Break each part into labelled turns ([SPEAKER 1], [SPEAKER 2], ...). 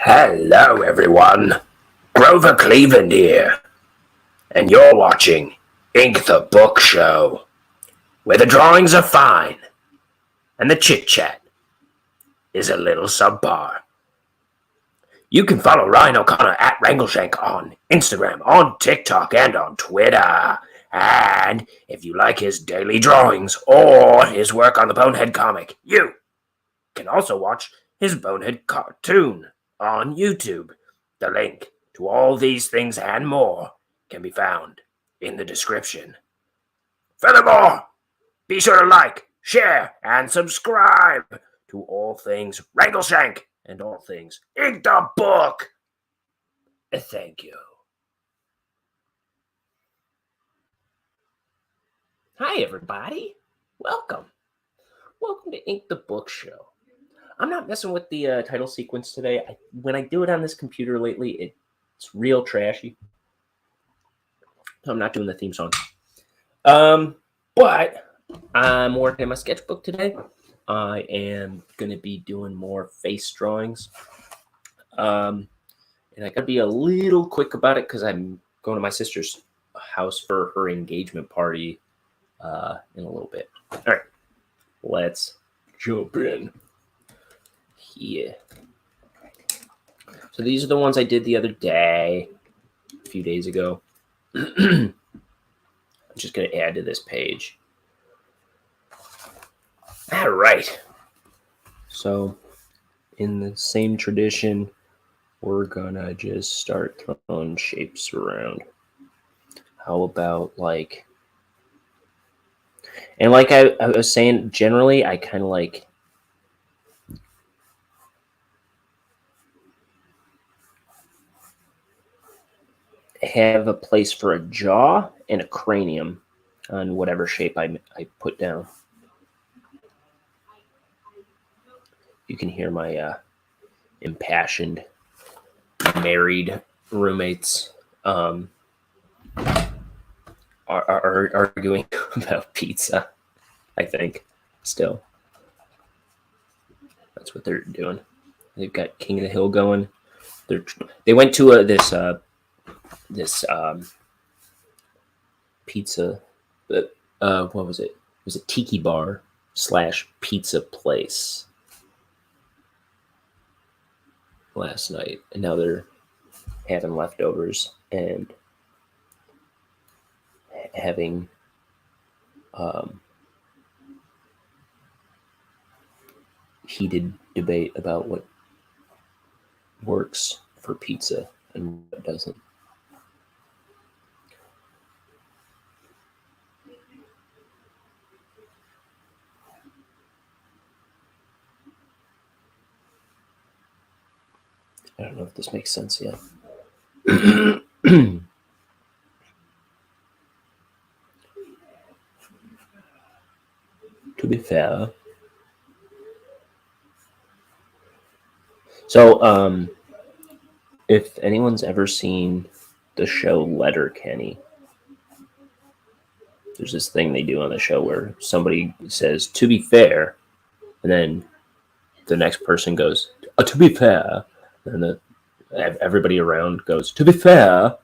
[SPEAKER 1] Hello, everyone. Grover Cleveland here, and you're watching Ink the Book Show, where the drawings are fine and the chit chat is a little subpar. You can follow Ryan O'Connor at Wrangleshank on Instagram, on TikTok, and on Twitter. And if you like his daily drawings or his work on the Bonehead comic, you can also watch his Bonehead cartoon on YouTube. The link to all these things and more can be found in the description. Furthermore, be sure to like, share, and subscribe to all things Wrangleshank and all things Ink the Book. Thank you. Hi, everybody. Welcome. Welcome to Ink the Book Show. I'm not messing with the title sequence today. When I do it on this computer lately, it's real trashy. I'm not doing the theme song. But I'm working on my sketchbook today. I am going to be doing more face drawings. And I got to be a little quick about it because I'm going to my sister's house for her engagement party in a little bit. All right, let's jump in. Yeah. So these are the ones I did the other day, a few days ago. I'm just going to add to this page. All right. So in the same tradition, we're going to just start throwing shapes around. How about like... And like I was saying, generally, I kind of like... have a place for a jaw and a cranium on whatever shape I put down. You can hear my impassioned married roommates are arguing about pizza. I think still that's what they're doing. They've got King of the Hill going. They went to this pizza, but what was it? It was a tiki bar / pizza place last night, and now they're having leftovers and having heated debate about what works for pizza and what doesn't. I don't know if this makes sense yet. To be fair. So, if anyone's ever seen the show Letterkenny, there's this thing they do on the show where somebody says, "To be fair," and then the next person goes, "To be fair," and everybody around goes, "To be fair."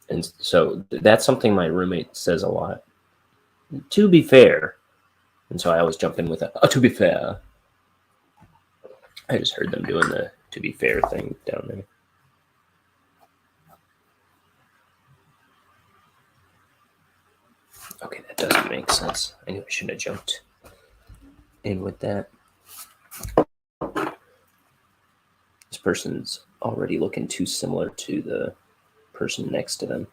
[SPEAKER 1] And so that's something my roommate says a lot. To be fair. And so I always jump in with to be fair. I just heard them doing the to be fair thing down there. Okay, that doesn't make sense. I knew I shouldn't have jumped in with that. This person's already looking too similar to the person next to them.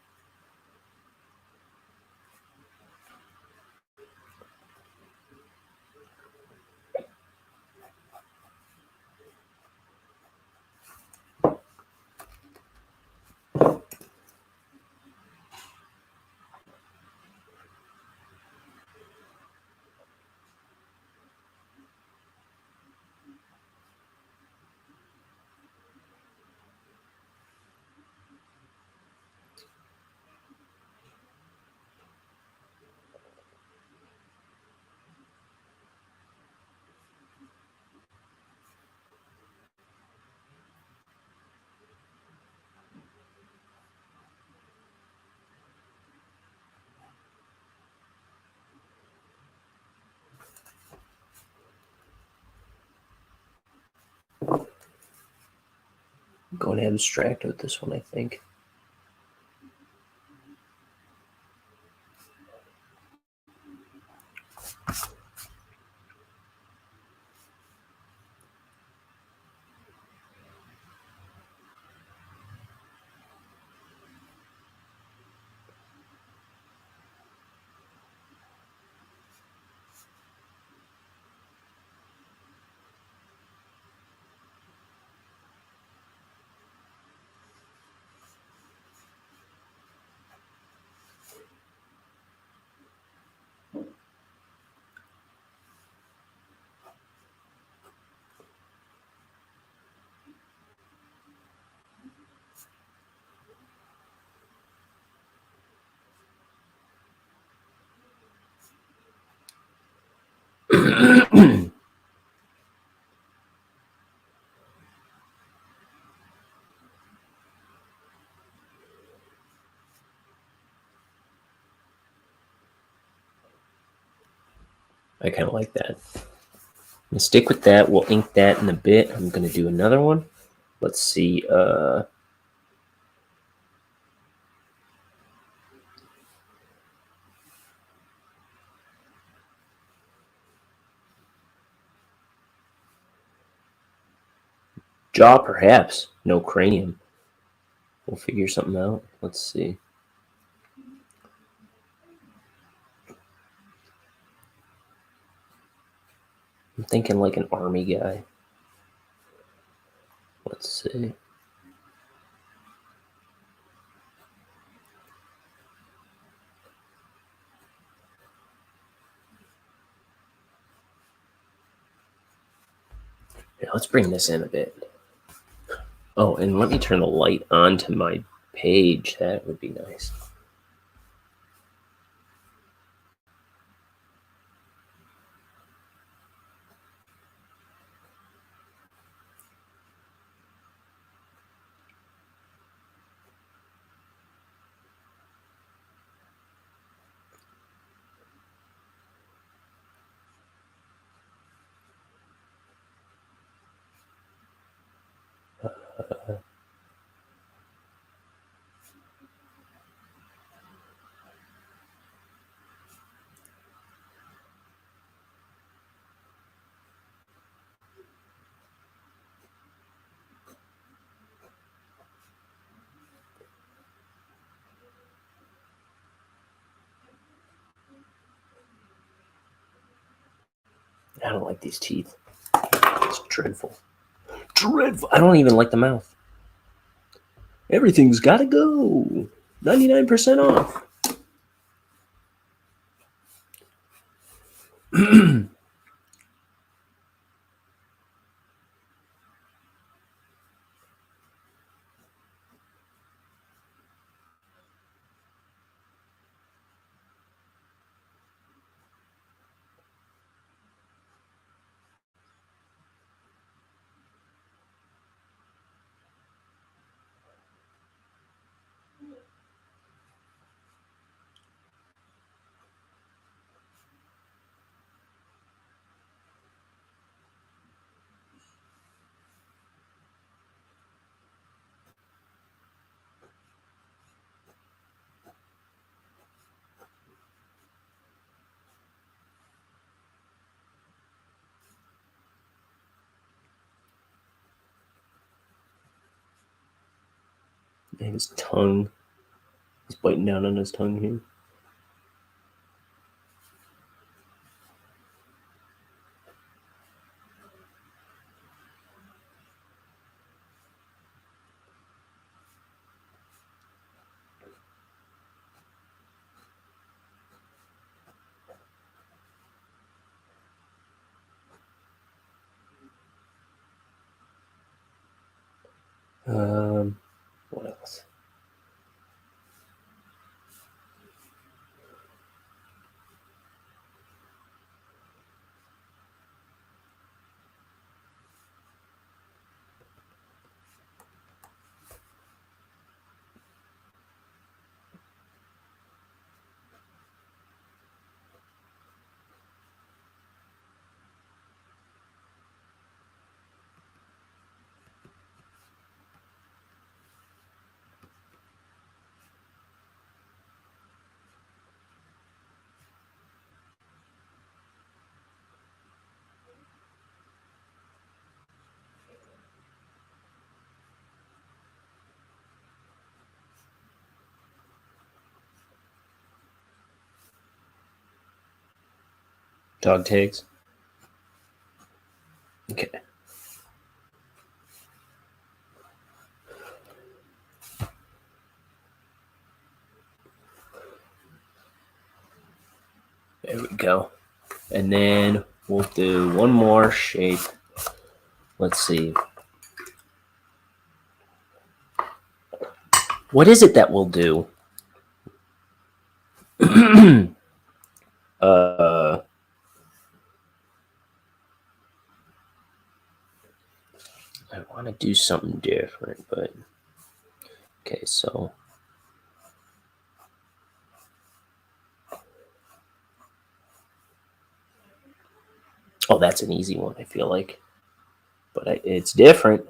[SPEAKER 2] going abstract with this one, I think. I kind of like that. I'm gonna stick with that. We'll ink that in a bit. I'm gonna do another one. Let's see. Jaw, perhaps. No cranium. We'll figure something out. Let's see. I'm thinking like an army guy. Let's see. Yeah, let's bring this in a bit. Oh, and let me turn the light on to my page. That would be nice. I don't like these teeth. It's dreadful. Dreadful. I don't even like the mouth. Everything's got to go. 99% off. And his tongue. He's biting down on his tongue here. What else? Dog tags. Okay. There we go. And then we'll do one more shape. Let's see. What is it that we'll do? I want to do something different, but okay, so oh, that's an easy one, I feel like, but it's different.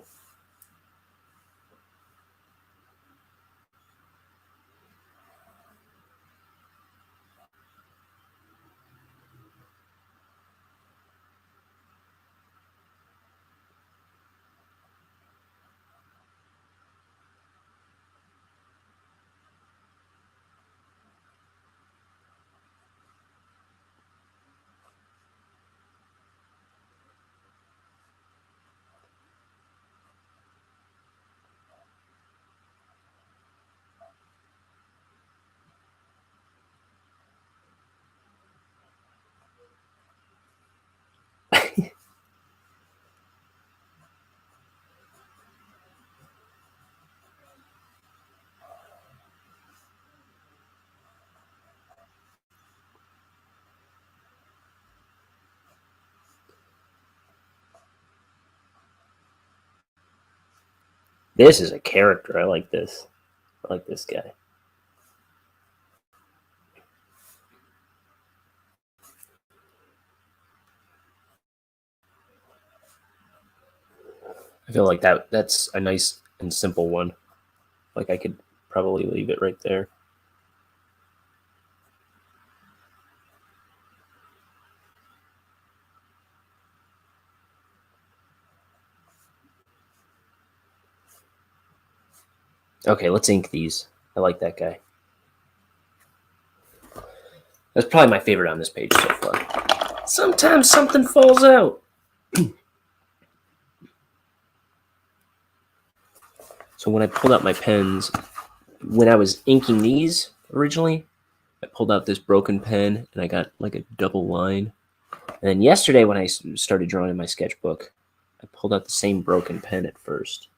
[SPEAKER 2] This is a character. I like this. I like this guy. I feel like that's a nice and simple one. Like I could probably leave it right there. Okay, let's ink these. I like that guy. That's probably my favorite on this page so far. Sometimes something falls out. So when I pulled out my pens, when I was inking these originally, I pulled out this broken pen and I got like a double line. And then yesterday when I started drawing in my sketchbook, I pulled out the same broken pen at first.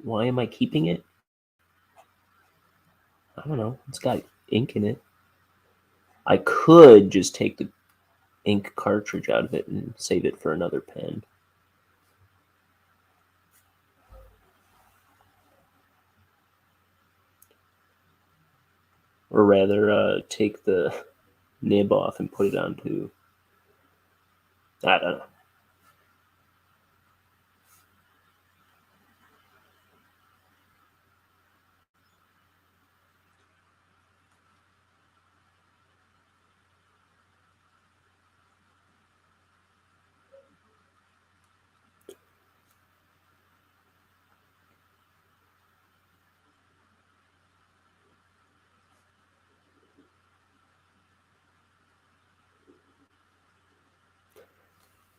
[SPEAKER 2] Why am I keeping it? I don't know. It's got ink in it. I could just take the ink cartridge out of it and save it for another pen. Or rather, take the nib off and put it onto, I don't know.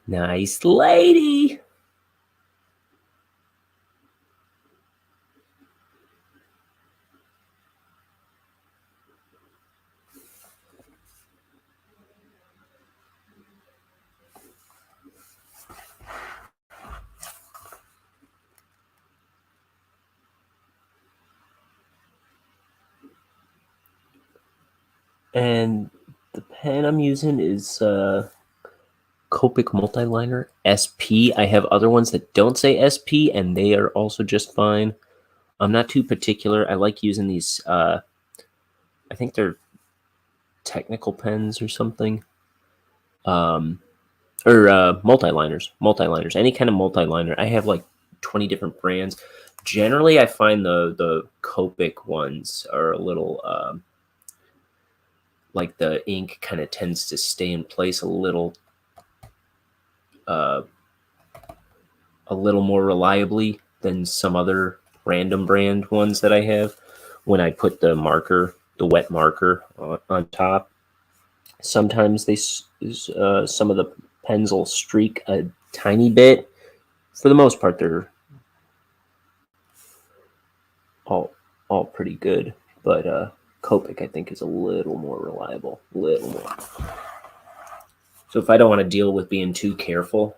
[SPEAKER 2] Nice lady. And the pen I'm using is Copic Multiliner SP. I have other ones that don't say SP, and they are also just fine. I'm not too particular. I like using these, I think they're technical pens or something. Or multiliners. Any kind of multiliner. I have like 20 different brands. Generally, I find the Copic ones are a little... like the ink kind of tends to stay in place a little more reliably than some other random brand ones that I have when I put the marker, the wet marker on top. Sometimes some of the pens will streak a tiny bit. For the most part, they're all pretty good. But Copic, I think, is a little more reliable. Little more. So if I don't want to deal with being too careful,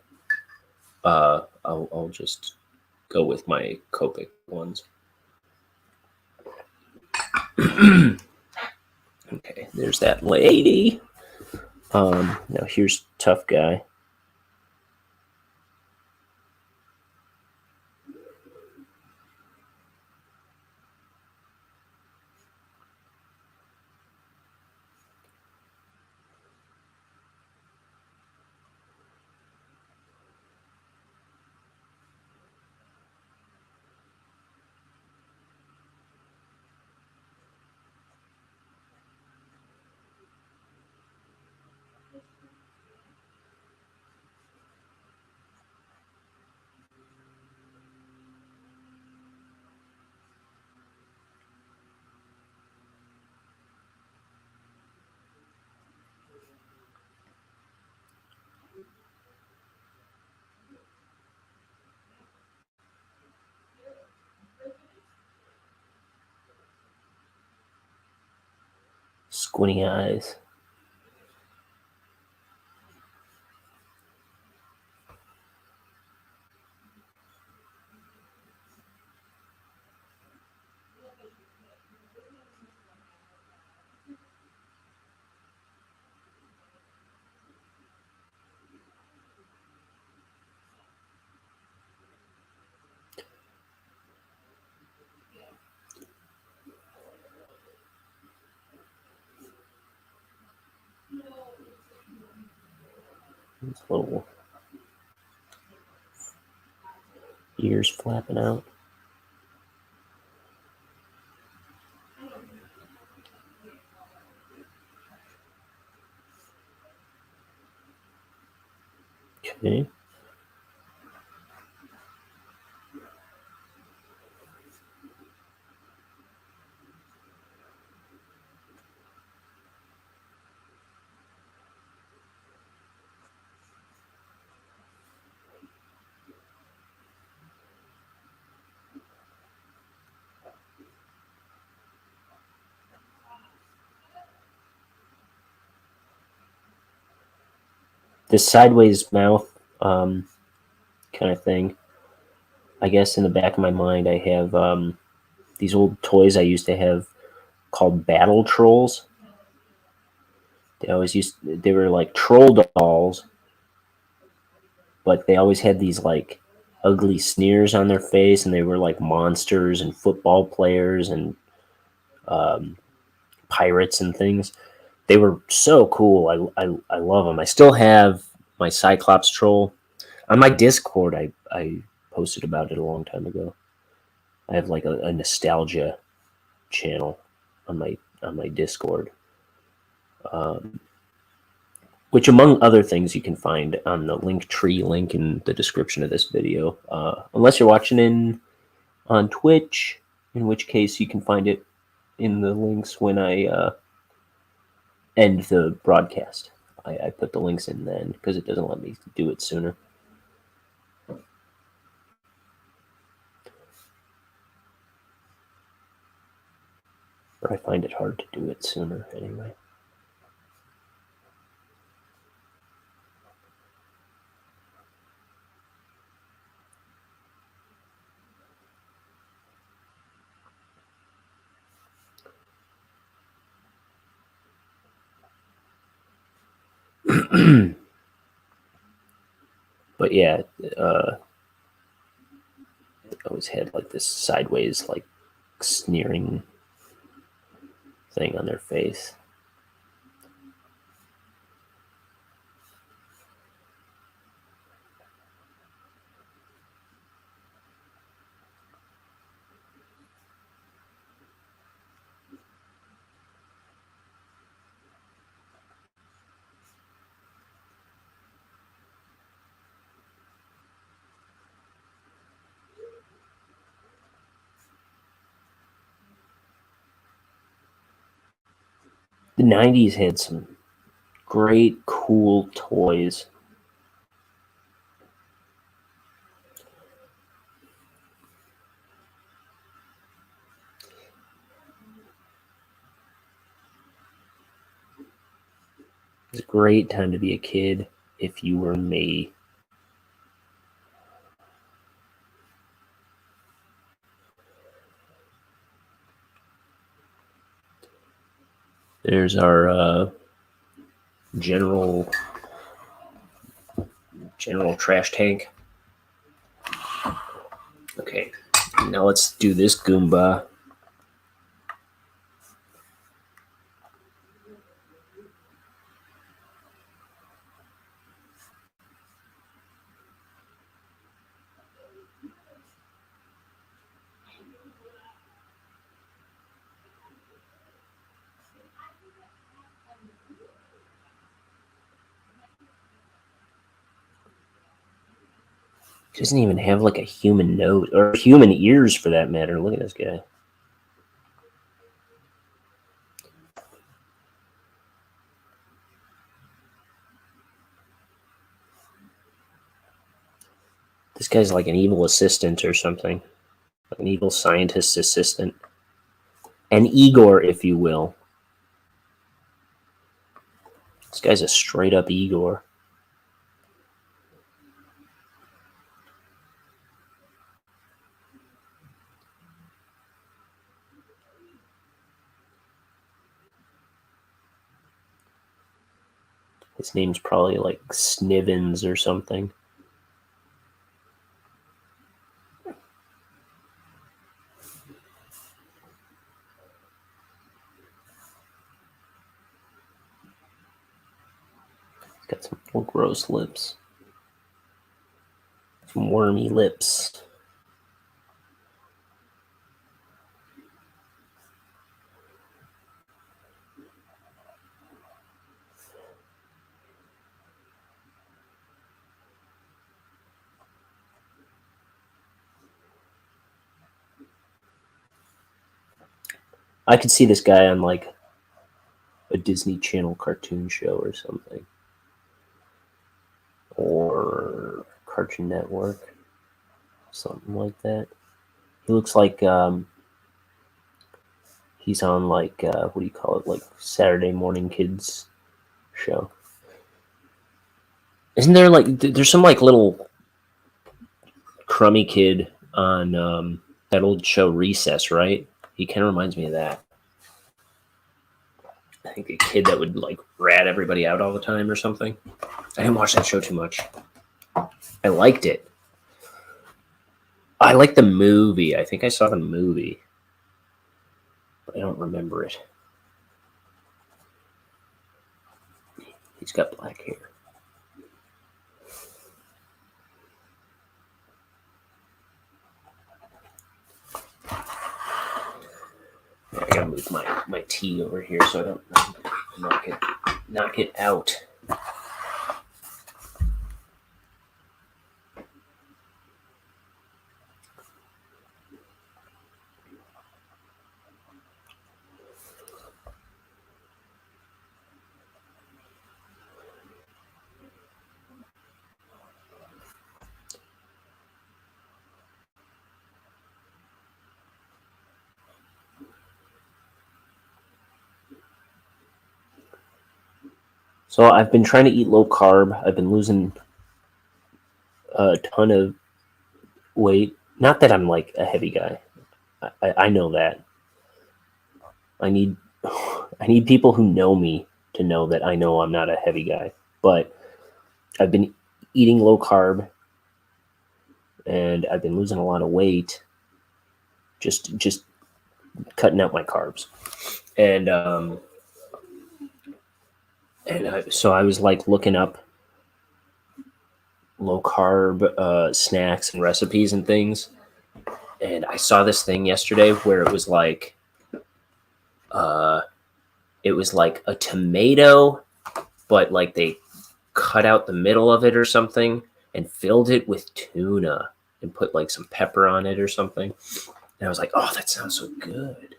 [SPEAKER 2] I'll just go with my Copic ones. Okay, there's that lady. Now here's Tough Guy. Squinty eyes. His little ears flapping out. Okay. This sideways mouth kind of thing. I guess in the back of my mind, I have these old toys I used to have called Battle Trolls. They were like troll dolls, but they always had these like ugly sneers on their face, and they were like monsters and football players and um, pirates and things. They were so cool. I love them. I still have my Cyclops troll on my Discord. I posted about it a long time ago. I have like a nostalgia channel on my Discord, um, which among other things you can find on the link tree link in the description of this video. Unless you're watching on Twitch, in which case you can find it in the links when I end the broadcast. I put the links in then because it doesn't let me do it sooner. Or I find it hard to do it sooner anyway. But yeah, they always had like this sideways, like sneering thing on their face. The '90s had some great, cool toys. It's a great time to be a kid if you were me. There's our general trash tank. Okay, now let's do this Goomba. He doesn't even have like a human nose or human ears for that matter. Look at this guy. This guy's like an evil assistant or something. Like an evil scientist assistant. An Igor, if you will. This guy's a straight up Igor. His name's probably like Snivens or something. He's got some little gross lips. Some wormy lips. I could see this guy on like a Disney Channel cartoon show or something. Or Cartoon Network. Something like that. He looks like he's on like, what do you call it? Like Saturday Morning Kids show. Isn't there like, there's some like little crummy kid on that old show Recess, right? He kind of reminds me of that. I think a kid that would like rat everybody out all the time or something. I didn't watch that show too much. I liked it. I like the movie. I think I saw the movie. But I don't remember it. He's got black hair. I gotta move my tea over here so I don't knock it out. So I've been trying to eat low carb. I've been losing a ton of weight. Not that I'm like a heavy guy. I know that. I need people who know me to know that I know I'm not a heavy guy. But I've been eating low carb and I've been losing a lot of weight. Just cutting out my carbs. So I was like looking up low carb snacks and recipes and things. And I saw this thing yesterday where it was like a tomato, but like they cut out the middle of it or something and filled it with tuna and put like some pepper on it or something. And I was like, oh, that sounds so good.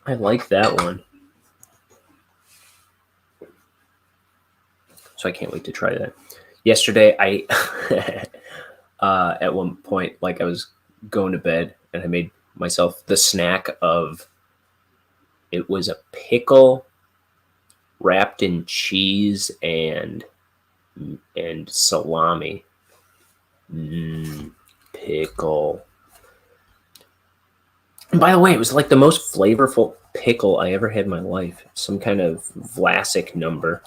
[SPEAKER 2] I like that one. So I can't wait to try that. Yesterday, I at one point, like I was going to bed, and I made myself the snack of it was a pickle wrapped in cheese and salami. Pickle. And by the way, it was like the most flavorful pickle I ever had in my life. Some kind of Vlasic number.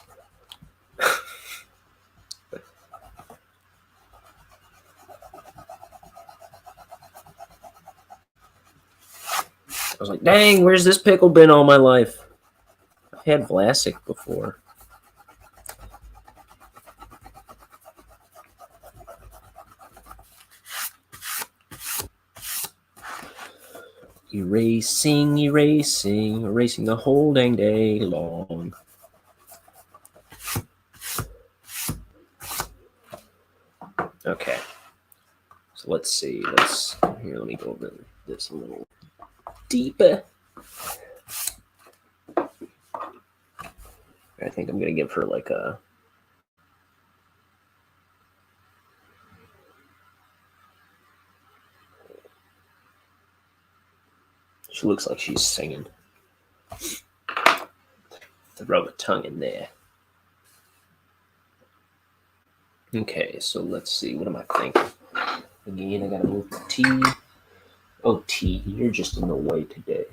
[SPEAKER 2] I was like, dang, where's this pickle been all my life? I've had Vlasic before. Erasing, erasing, erasing the whole dang day long. Okay. So let's see. Let me go over this a little deeper. I think I'm gonna give her like a she looks like she's singing. Throw a tongue in there. Okay, so let's see. What am I thinking? Again, I gotta move the T. Oh, T, you're just in the way today.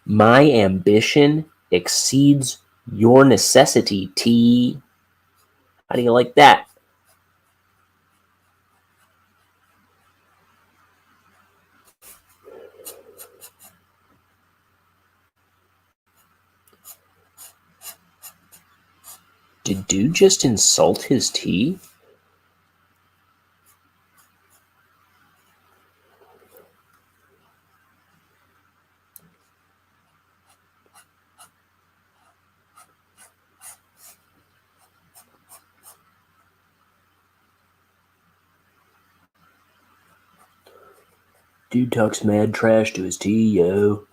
[SPEAKER 2] My ambition exceeds your necessity, T. How do you like that? Did dude just insult his T? Dude talks mad trash to his T, yo.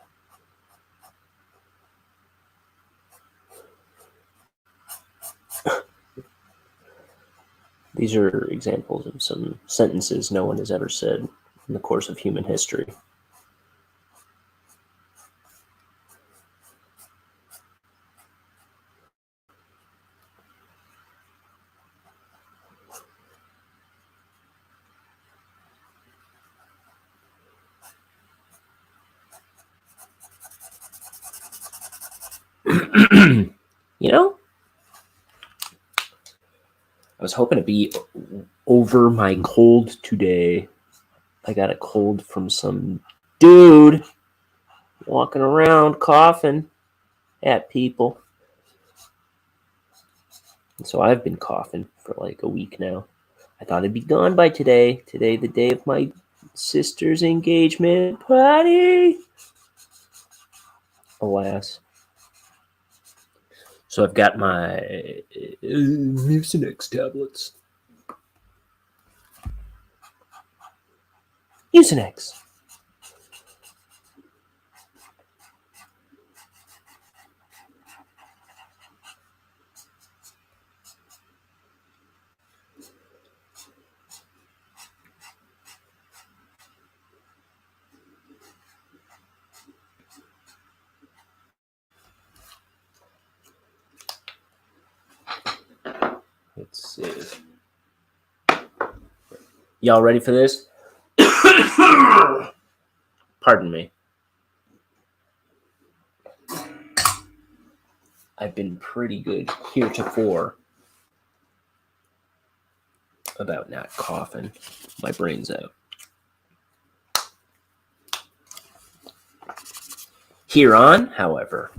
[SPEAKER 2] These are examples of some sentences no one has ever said in the course of human history. You know, I was hoping to be over my cold today. I got a cold from some dude walking around coughing at people. And so I've been coughing for like a week now. I thought it'd be gone by today. Today, the day of my sister's engagement party. Alas. So I've got my Mucinex tablets. Mucinex. Let's see. Y'all ready for this? Pardon me. I've been pretty good heretofore about not coughing my brains out. Here on, however,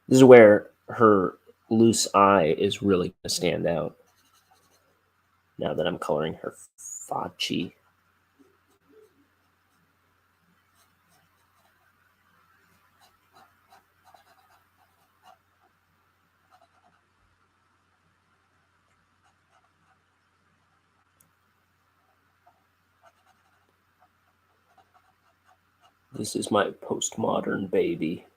[SPEAKER 2] this is where her loose eye is really going to stand out. Now that I'm coloring her facci. This is my postmodern baby.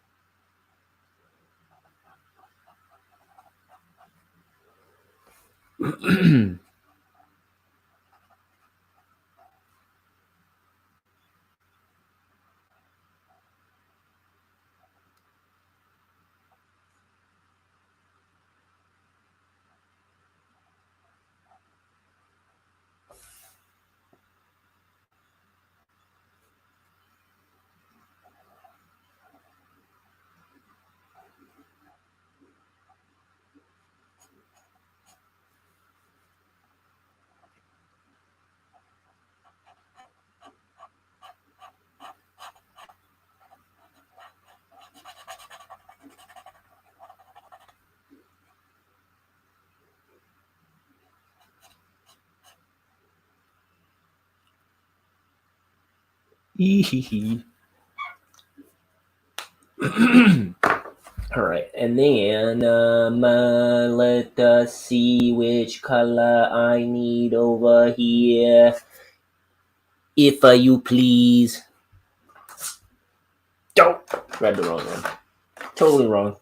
[SPEAKER 2] All right, and then let us see which color I need over here. If you please. Don't read the wrong one. Totally wrong.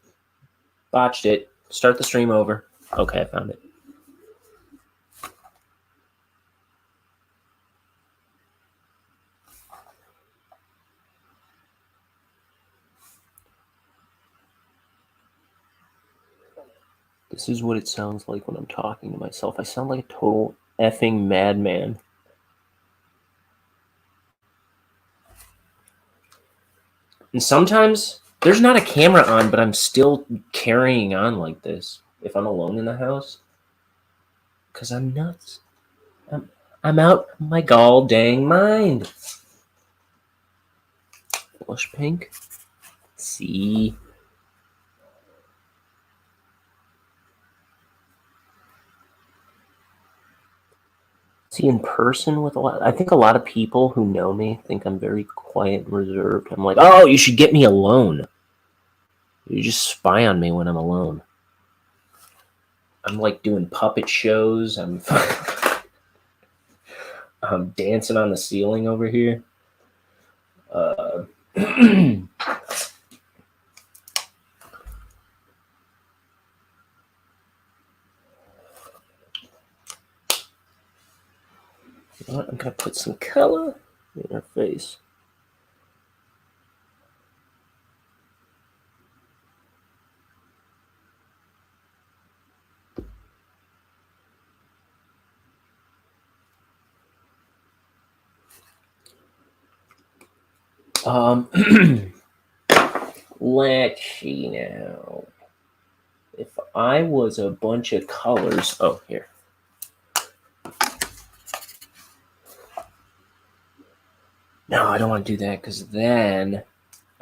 [SPEAKER 2] Botched it. Start the stream over. Okay, I found it. This is what it sounds like when I'm talking to myself. I sound like a total effing madman. And sometimes there's not a camera on, but I'm still carrying on like this if I'm alone in the house. Because I'm nuts. I'm out of my gall dang mind. Blush pink. See. See, in person with I think a lot of people who know me think I'm very quiet and reserved. I'm like, oh, you should get me alone. You just spy on me when I'm alone. I'm like doing puppet shows. I'm dancing on the ceiling over here. You know what? I'm gonna put some color in her face. Let's see now. If I was a bunch of colors, oh, here. No, I don't want to do that because then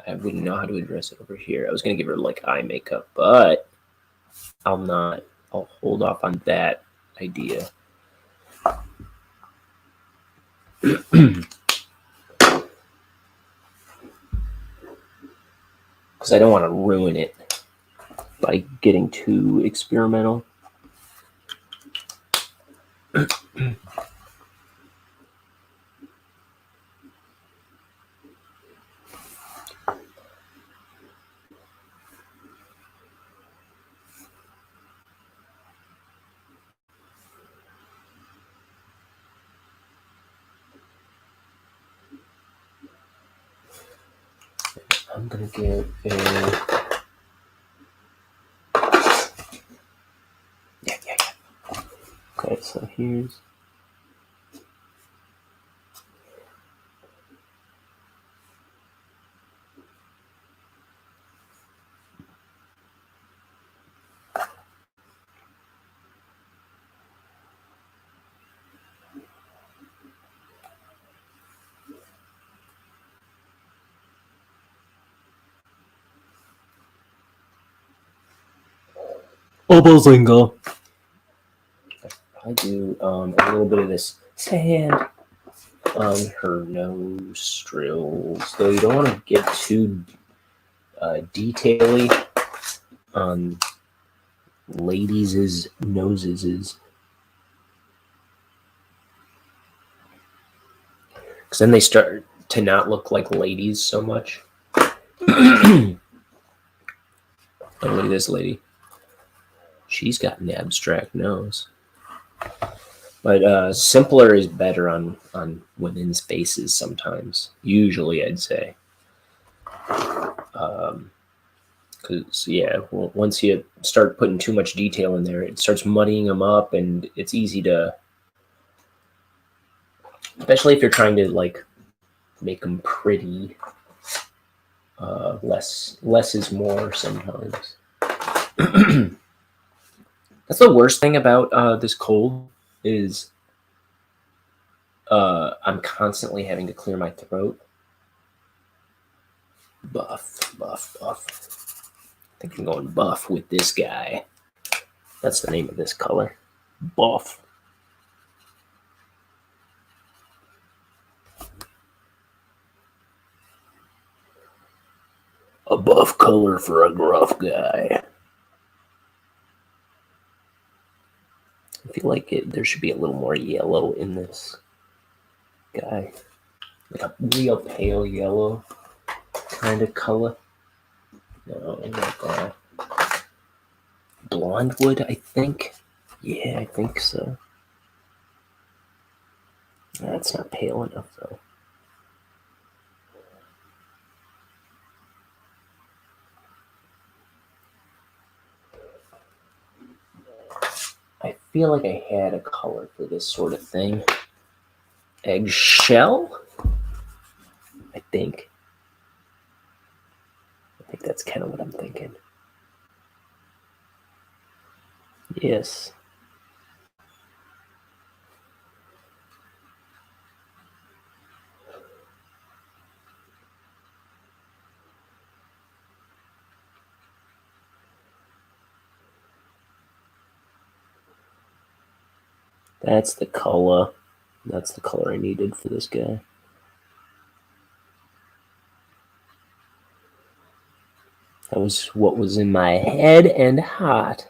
[SPEAKER 2] I wouldn't know how to address it over here. I was going to give her like eye makeup, but I'll not. I'll hold off on that idea. Because I don't want to ruin it by getting too experimental. I'm going to give a... Yeah. Okay, so here's... Obozingo. I do a little bit of this sand on her nostrils, though you don't want to get too detaily on ladies' noses, because then they start to not look like ladies so much. Oh, look at this lady. She's got an abstract nose. But simpler is better on women's faces sometimes. Usually, I'd say. Because, yeah, once you start putting too much detail in there, it starts muddying them up, and it's easy to... Especially if you're trying to, like, make them pretty. Less is more sometimes. That's the worst thing about this cold is I'm constantly having to clear my throat. Buff. I think I'm going buff with this guy. That's the name of this color. Buff. A buff color for a gruff guy. I feel like there should be a little more yellow in this guy. Like a real pale yellow kind of color. No, like blonde wood, I think. Yeah, I think so. That's not pale enough, though. I feel like I had a color for this sort of thing. Eggshell? I think that's kind of what I'm thinking. Yes. That's the color. That's the color I needed for this guy. That was what was in my head and heart.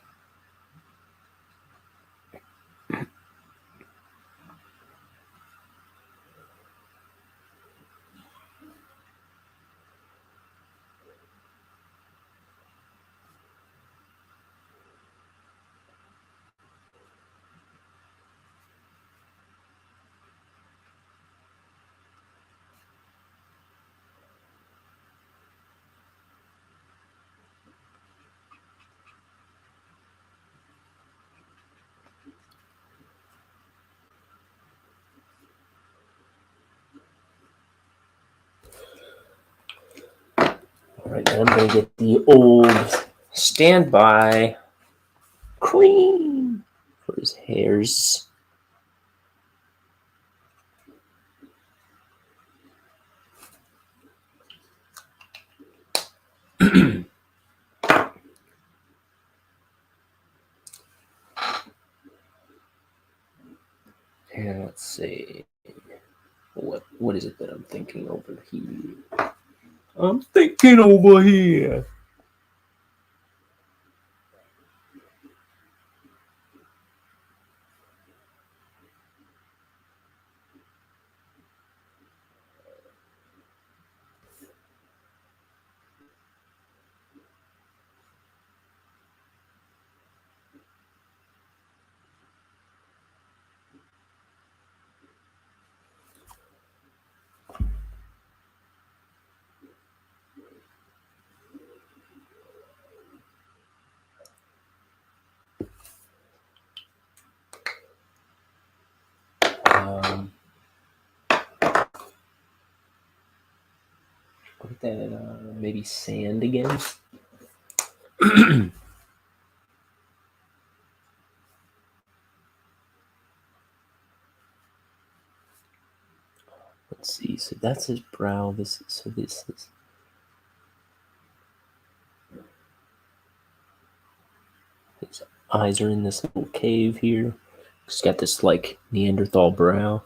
[SPEAKER 2] Alright, now I'm going to get the old standby cream for his hairs. And let's see. What is it that I'm thinking over here? I'm thinking over here. Put that maybe sand again. Let's see. So that's his brow. This is. His eyes are in this little cave here. He's got this like Neanderthal brow.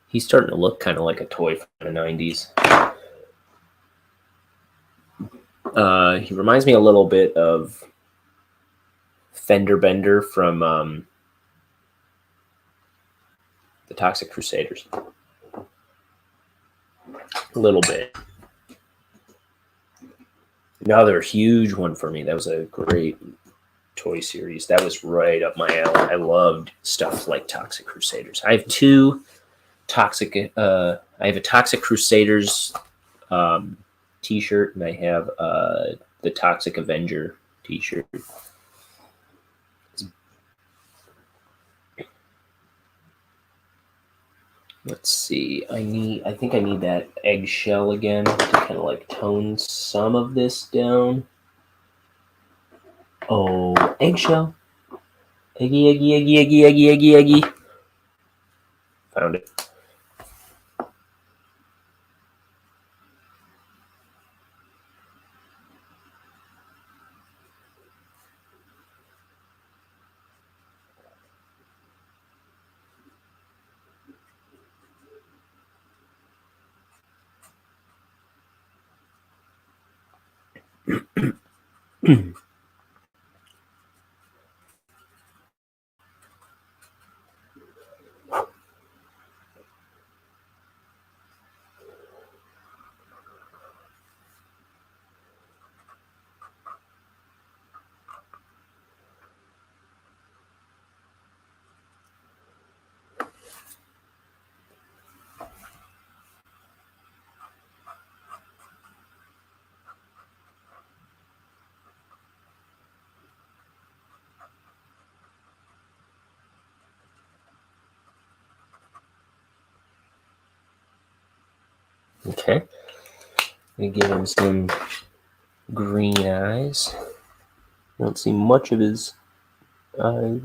[SPEAKER 2] He's starting to look kind of like a toy from the 90s. He reminds me a little bit of Fender Bender from the Toxic Crusaders. A little bit. Another huge one for me. That was a great toy series. That was right up my alley. I loved stuff like Toxic Crusaders. I have two Toxic. I have a Toxic Crusaders T-shirt, and I have the Toxic Avenger T-shirt. Let's see. I think I need that eggshell again to kind of like tone some of this down. Oh, eggshell. Eggy, eggy, eggy, eggy, eggy, eggy, eggy. Found it. Okay. I'm going to give him some green eyes. I don't see much of his eyes.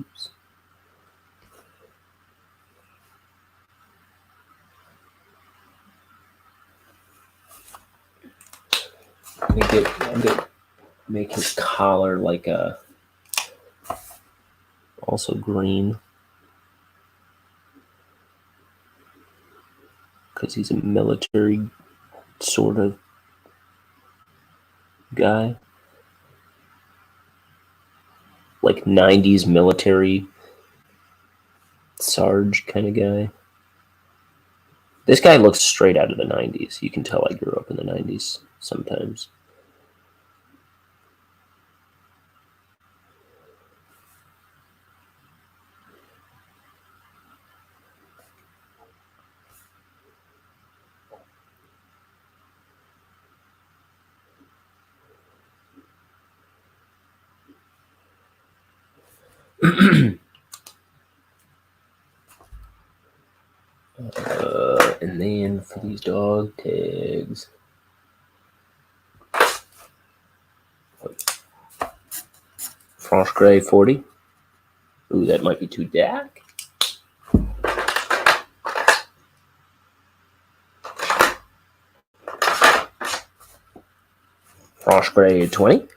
[SPEAKER 2] I'm gonna make his collar like a also green, because he's a military sort of guy, like 90s military Sarge kind of guy. This guy looks straight out of the 90s. You can tell I grew up in the 90s sometimes. And then for these dog tags, Franche Gray 40. Ooh, that might be too dark. Franche Gray 20.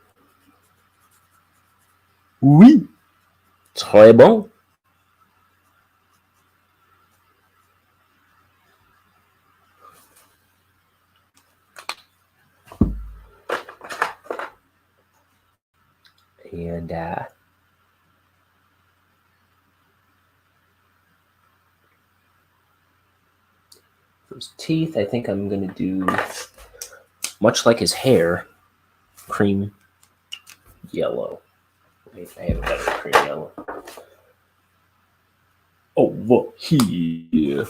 [SPEAKER 2] Oui. Très bon. And for his teeth, I think I'm going to do, much like his hair, cream yellow. Wait, I have a better cream yellow. Over here.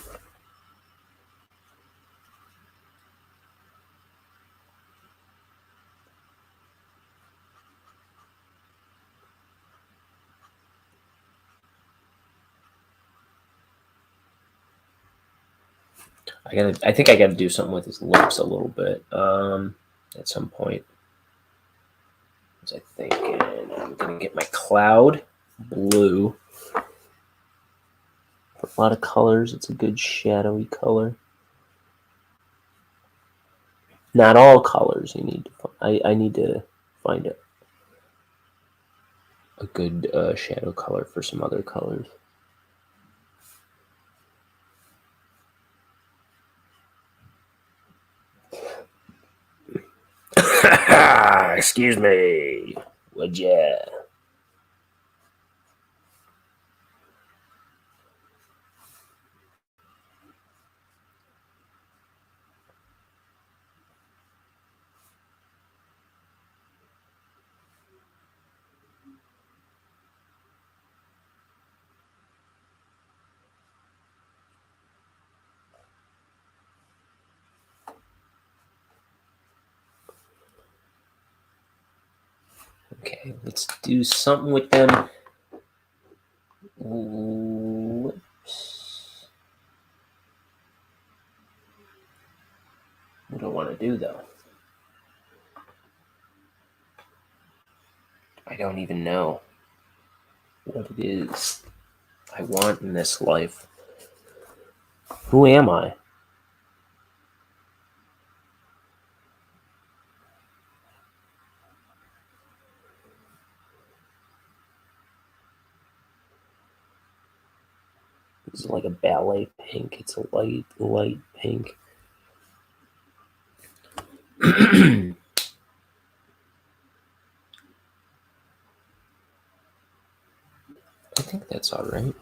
[SPEAKER 2] I think I gotta do something with his lips a little bit at some point. I think I'm gonna get my cloud blue. For a lot of colors, it's a good shadowy color. Not all colors you need to find. I need to find a good shadow color for some other colors.
[SPEAKER 1] Excuse me.
[SPEAKER 2] Would ya? Okay, let's do something with them. Whoops. What do I want to do, though? I don't even know what it is I want in this life. Who am I? It's like a ballet pink. It's a light pink. I think that's all right.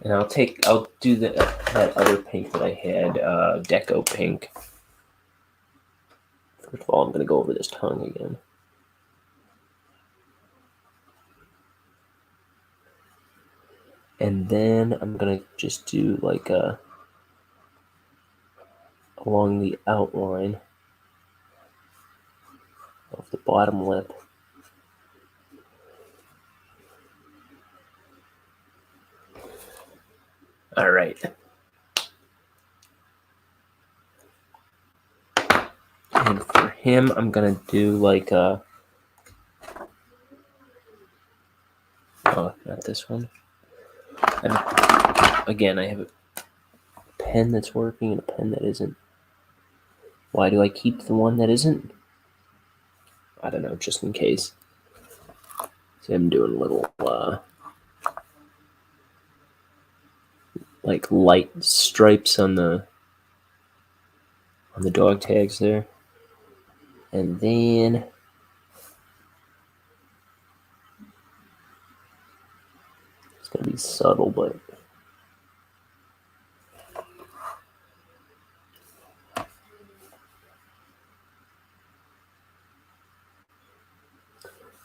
[SPEAKER 2] And I'll do that other pink that I had, Deco pink. First of all, I'm going to go over this tongue again. And then I'm going to just do like along the outline of the bottom lip. All right. And for him, I'm going to do like oh, not this one. Again, I have a pen that's working and a pen that isn't. Why do I keep the one that isn't? I don't know, just in case. See, I'm doing little like light stripes on the dog tags there. And then it's going to be subtle, but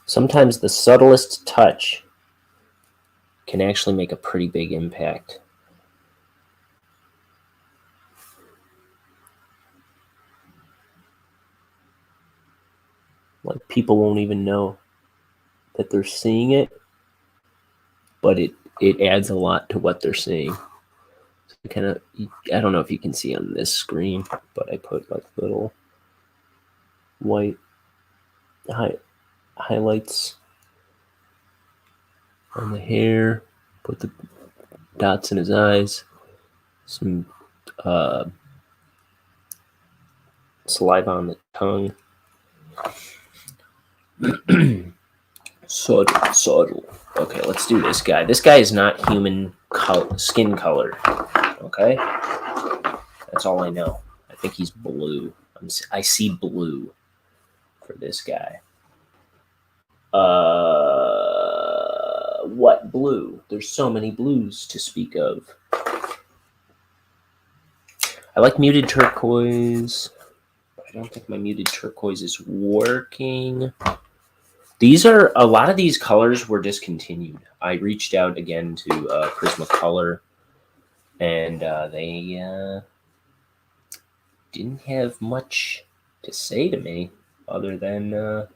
[SPEAKER 2] sometimes the subtlest touch can actually make a pretty big impact. Like, people won't even know that they're seeing it, but it adds a lot to what they're seeing. So kind of, I don't know if you can see on this screen, but I put like little white highlights on the hair, put the dots in his eyes, some saliva on the tongue. Subtle. Okay, let's do this guy. This guy is not human skin color. Okay? That's all I know. I think he's blue. I see blue for this guy. What blue? There's so many blues to speak of. I like muted turquoise. I don't think my muted turquoise is working. A lot of these colors were discontinued. I reached out again to Prismacolor, and they didn't have much to say to me other than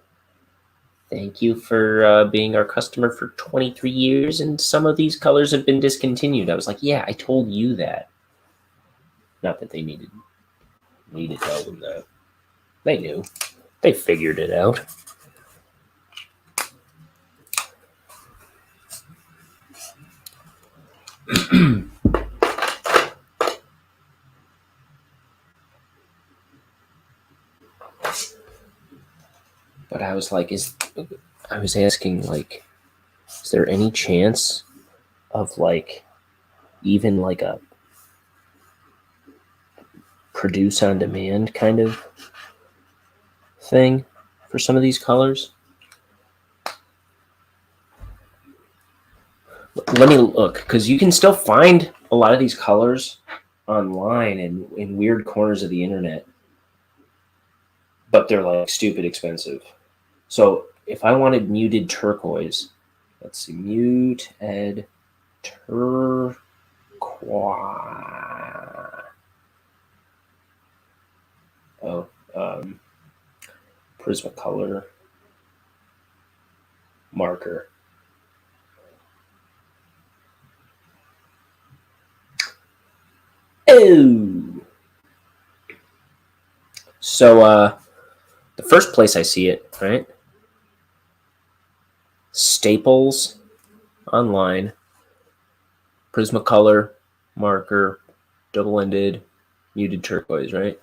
[SPEAKER 2] thank you for being our customer for 23 years, and some of these colors have been discontinued. I was like, yeah, I told you that. Not that they needed me to tell them that. They knew. They figured it out. But I was like, I was asking, like, is there any chance of, like, even like a produce on demand kind of thing for some of these colors. Let me look, because you can still find a lot of these colors online and in weird corners of the internet, but they're like stupid expensive. So if I wanted muted turquoise, let's see, muted turquoise. Oh, Prismacolor marker. Oh, so the first place I see it, right? Staples online, Prismacolor marker, double-ended, muted turquoise, right?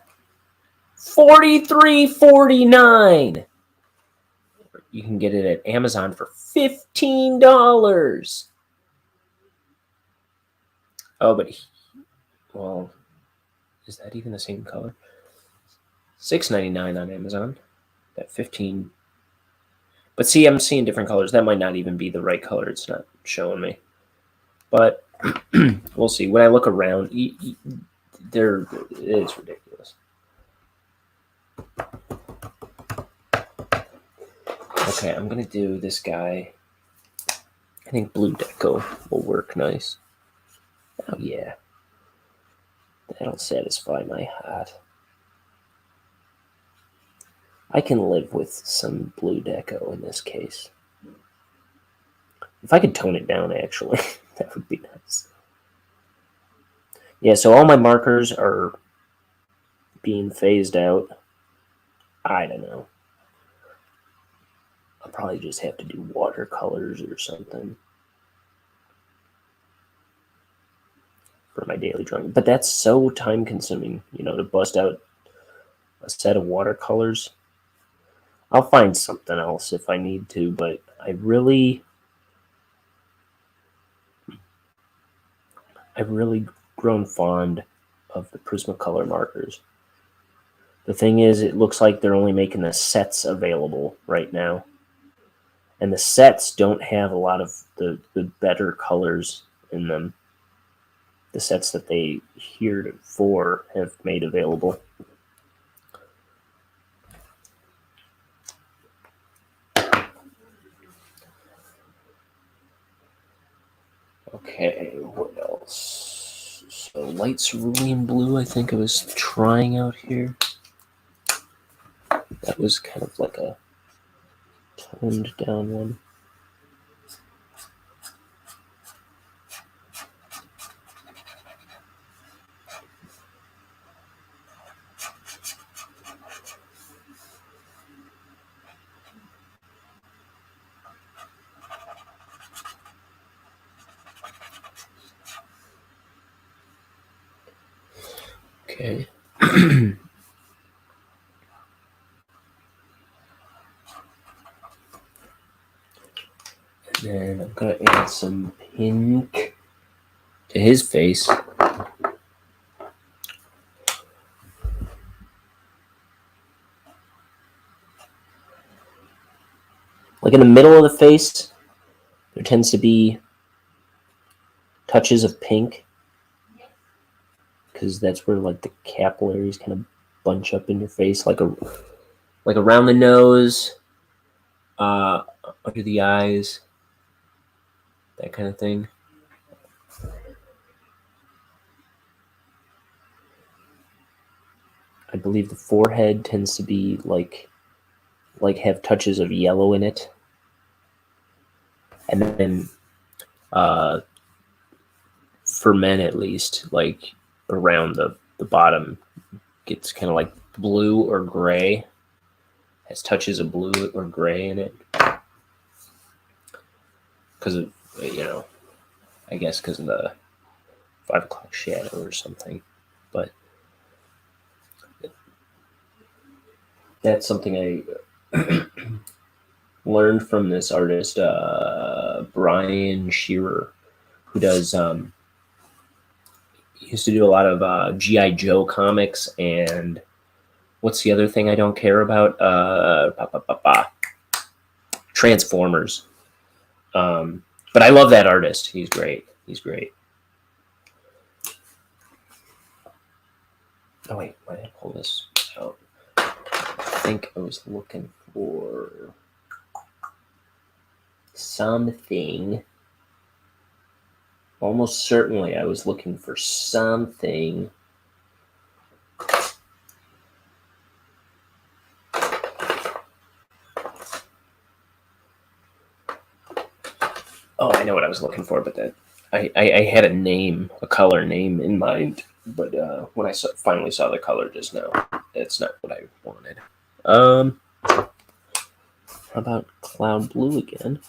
[SPEAKER 2] $43.49. You can get it at Amazon for $15. Oh, but well, is that even the same color? $6.99 on Amazon. That 15. But see, I'm seeing different colors. That might not even be the right color. It's not showing me. But we'll see. When I look around, it's ridiculous. Okay, I'm going to do this guy. I think Blue Deco will work nice. Oh, yeah. That'll satisfy my heart. I can live with some Blue Deco in this case. If I could tone it down, actually, that would be nice. Yeah, so all my markers are being phased out. I don't know. I'll probably just have to do watercolors or something for my daily drawing. But that's so time-consuming, to bust out a set of watercolors. I'll find something else if I need to, but I've really grown fond of the Prismacolor markers. The thing is, it looks like they're only making the sets available right now. And the sets don't have a lot of the better colors in them. The sets that they heretofore have made available. Okay, what else? So light cerulean blue, I think I was trying out here. That was kind of like a toned down one. Okay. And then I'm going to add some pink to his face. Like in the middle of the face, there tends to be touches of pink, because that's where like the capillaries kind of bunch up in your face, like around the nose, under the eyes, that kind of thing. I believe the forehead tends to be like have touches of yellow in it, and then for men at least, like around the bottom, gets kind of like blue or gray, has touches of blue or gray in it, because of I guess because of the 5 o'clock shadow or something. But that's something I learned from this artist, Brian Shearer, who does he used to do a lot of G.I. Joe comics and what's the other thing I don't care about? Transformers. But I love that artist. He's great. He's great. Oh wait, why did I pull this out? I think I was looking for something. Almost certainly I was looking for something. Oh, I know what I was looking for, but that I had a name, a color name in mind, but when I finally saw the color just now, it's not what I wanted. How about cloud blue again?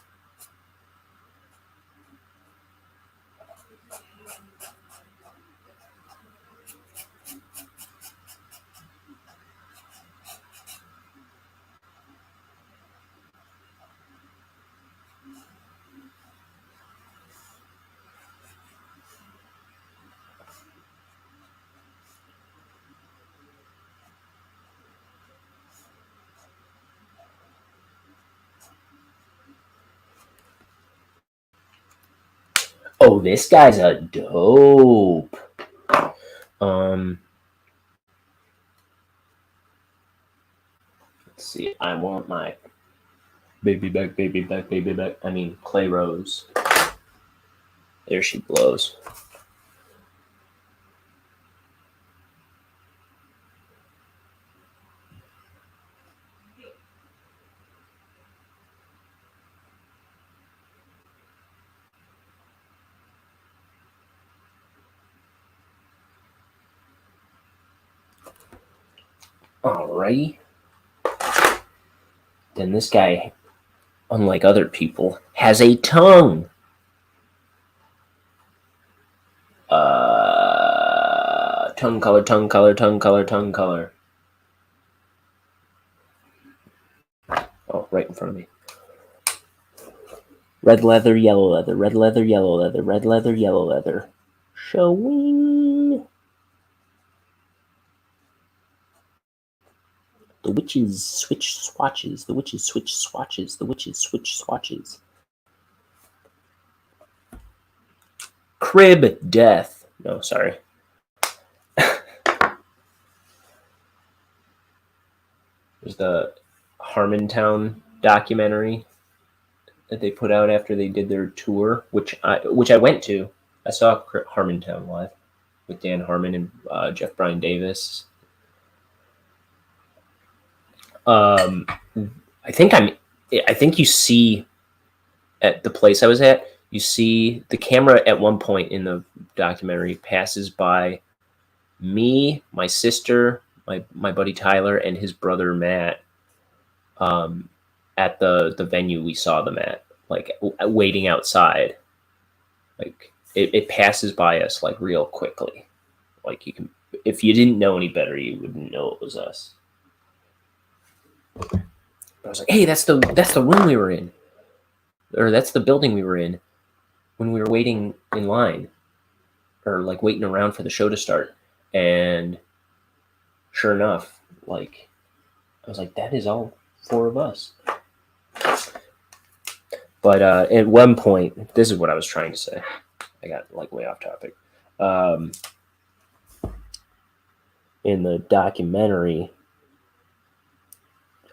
[SPEAKER 2] Oh, this guy's a dope. Let's see. I want my baby back, baby back, baby back. I mean, Clay Rose. There she blows. Alrighty. Then this guy, unlike other people, has a tongue. Tongue color, tongue color, tongue color, tongue color. Oh, right in front of me. Red leather, yellow leather, red leather, yellow leather, red leather, yellow leather. Showing. The witches switch swatches. The witches switch swatches. The witches switch swatches. Crib death. No, sorry. There's the Harmontown documentary that they put out after they did their tour, which I went to. I saw Harmontown live with Dan Harmon and Jeff Brian Davis. I think you see at the place I was at, you see the camera at one point in the documentary passes by me, my sister, my buddy Tyler, and his brother Matt at the venue we saw them at, like waiting outside. Like it passes by us like real quickly. Like you can, if you didn't know any better, you wouldn't know it was us. But I was like, hey, that's the room we were in, or that's the building we were in when we were waiting in line, or like waiting around for the show to start. And sure enough, like I was like, that is all four of us. But at one point, this is what I was trying to say. I got like way off topic. In the documentary,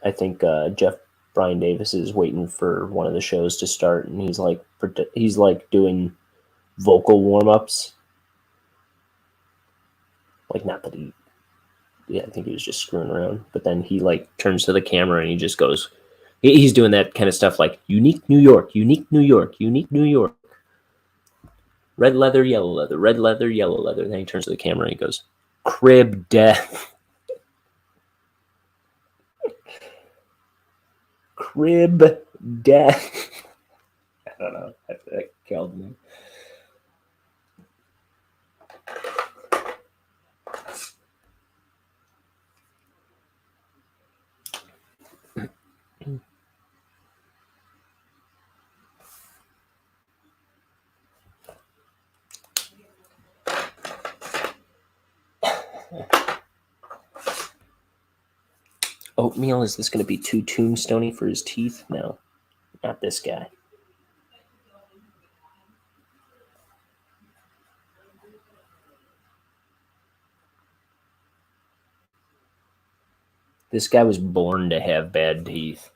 [SPEAKER 2] I think Jeff Brian Davis is waiting for one of the shows to start, and he's like doing vocal warm-ups. Like, not that I think he was just screwing around. But then he like turns to the camera and he just goes, he's doing that kind of stuff like unique New York, unique New York, unique New York. Red leather, yellow leather, red leather, yellow leather. Then he turns to the camera and he goes, crib death. Crib death. I don't know. That killed me. oatmeal. Is this going to be too tombstone-y for his teeth? No, not this guy. This guy was born to have bad teeth.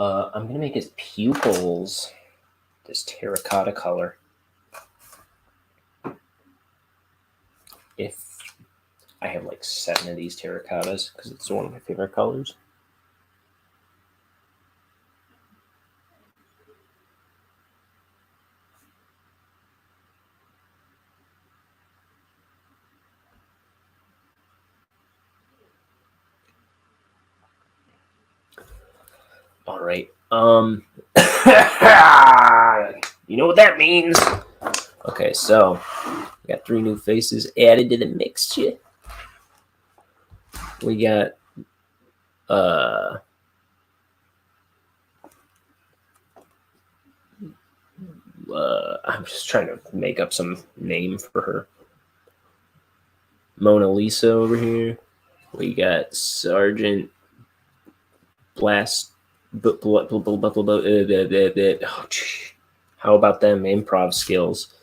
[SPEAKER 2] I'm going to make his pupils this terracotta color. If I have like 7 of these terracottas, because it's one of my favorite colors. All right. You know what that means? Okay, so we got 3 new faces added to the mixture. We got I'm just trying to make up some name for her. Mona Lisa over here. We got Sergeant Blast. How about them improv skills?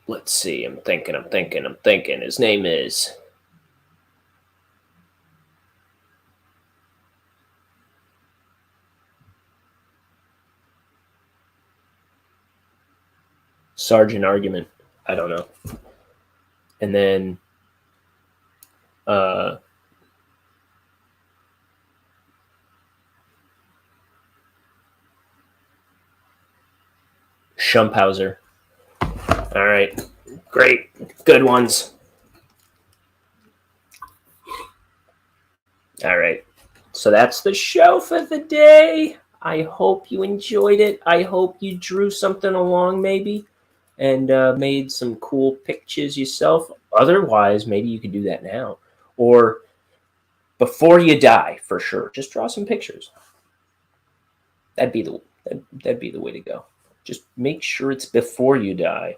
[SPEAKER 2] Let's see. I'm thinking. His name is Sergeant Argument. I don't know. And then Schumphauser. All right. Great. Good ones. All right. So that's the show for the day. I hope you enjoyed it. I hope you drew something along maybe and made some cool pictures yourself. Otherwise, maybe you could do that now. Or before you die, for sure. Just draw some pictures. That'd be the way to go. Just make sure it's before you die.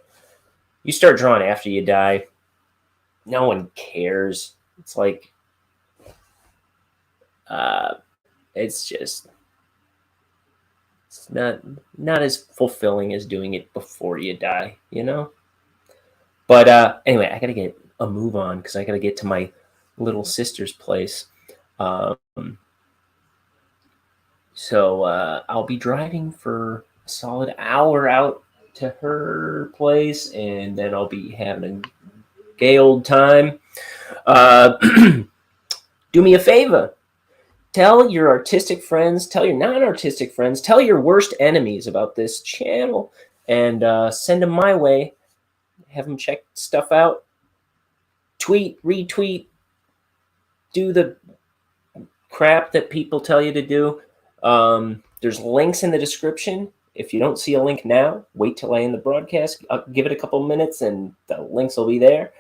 [SPEAKER 2] You start drawing after you die, no one cares. It's like, it's not as fulfilling as doing it before you die, you know? But anyway, I got to get a move on because I got to get to my little sister's place. So I'll be driving for a solid hour out to her place, and then I'll be having a gay old time. Do me a favor. Tell your artistic friends, tell your non-artistic friends, tell your worst enemies about this channel, and send them my way. Have them check stuff out. Tweet, retweet, do the crap that people tell you to do. There's links in the description. If you don't see a link now, wait till I end the broadcast. I'll give it a couple minutes and the links will be there.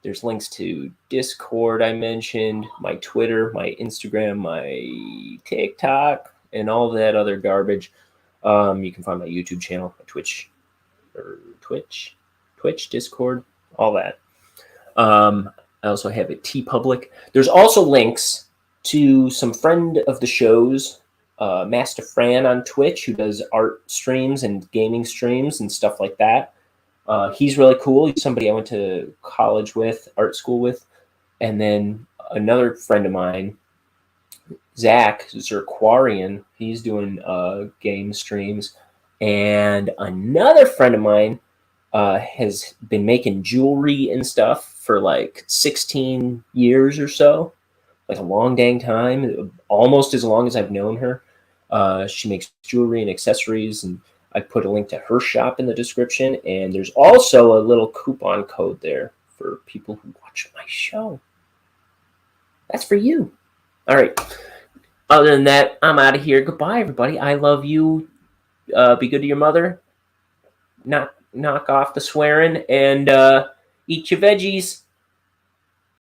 [SPEAKER 2] There's links to Discord I mentioned, my Twitter, my Instagram, my TikTok, and all that other garbage. You can find my YouTube channel, my Twitch, Discord, all that. I also have a TeePublic. There's also links to some friend of the shows, MastaFran on Twitch, who does art streams and gaming streams and stuff like that. He's really cool. He's somebody I went to college with, art school with. And then another friend of mine, Zach Zerquarian, he's doing game streams. And another friend of mine has been making jewelry and stuff for like 16 years or so, like a long dang time, almost as long as I've known her. She makes jewelry and accessories, and I put a link to her shop in the description, and there's also a little coupon code there for people who watch my show. That's for you. All right. Other than that, I'm out of here. Goodbye, everybody. I love you. Be good to your mother. Knock off the swearing, and eat your veggies.